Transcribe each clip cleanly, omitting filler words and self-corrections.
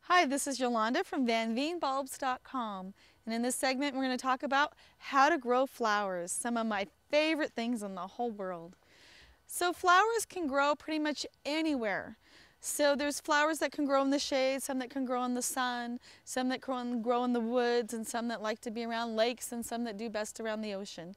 Hi, this is Yolanda from vanveenbulbs.com, and in this segment we're going to talk about how to grow flowers, some of my favorite things in the whole world. So flowers can grow pretty much anywhere. So there's flowers that can grow in the shade, some that can grow in the sun, some that can grow in the woods, and some that like to be around lakes, and some that do best around the ocean.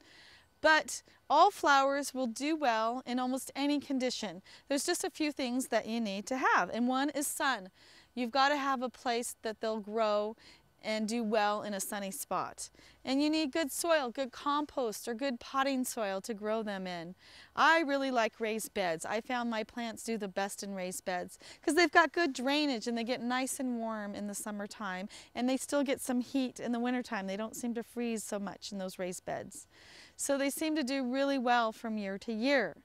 But all flowers will do well in almost any condition. There's just a few things that you need to have, and one is sun. You've got to have a place that they'll grow and do well in a sunny spot. And you need good soil, good compost or good potting soil to grow them in. I really like raised beds. I found my plants do the best in raised beds because they've got good drainage and they get nice and warm in the summertime, and they still get some heat in the wintertime. They don't seem to freeze so much in those raised beds. So they seem to do really well from year to year.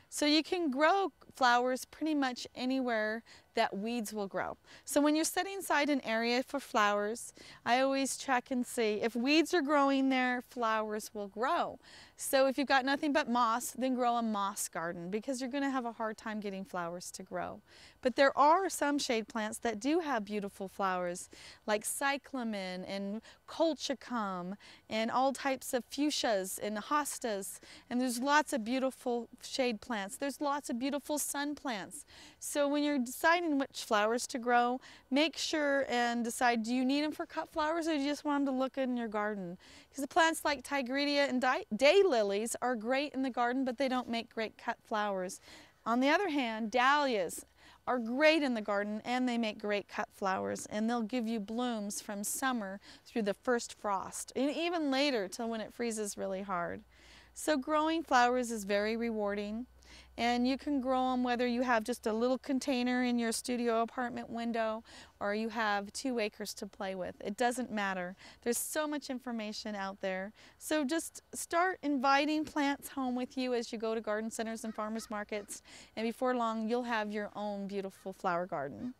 So you can grow flowers pretty much anywhere that weeds will grow. So when you're setting aside an area for flowers, I always check and see if weeds are growing there, flowers will grow. So if you've got nothing but moss, then grow a moss garden because you're going to have a hard time getting flowers to grow. But there are some shade plants that do have beautiful flowers, like cyclamen and colchicum and all types of fuchsias and hostas, and there's lots of beautiful shade plants. There's lots of beautiful sun plants. So when you're deciding which flowers to grow, make sure and decide, do you need them for cut flowers or do you just want them to look good in your garden? Because the plants like tigridia and daylilies are great in the garden, but they don't make great cut flowers. On the other hand, dahlias are great in the garden and they make great cut flowers, and they'll give you blooms from summer through the first frost and even later till when it freezes really hard. So growing flowers is very rewarding, and you can grow them whether you have just a little container in your studio apartment window or you have 2 acres to play with. It doesn't matter. There's so much information out there. So just start inviting plants home with you as you go to garden centers and farmers markets, and before long you'll have your own beautiful flower garden.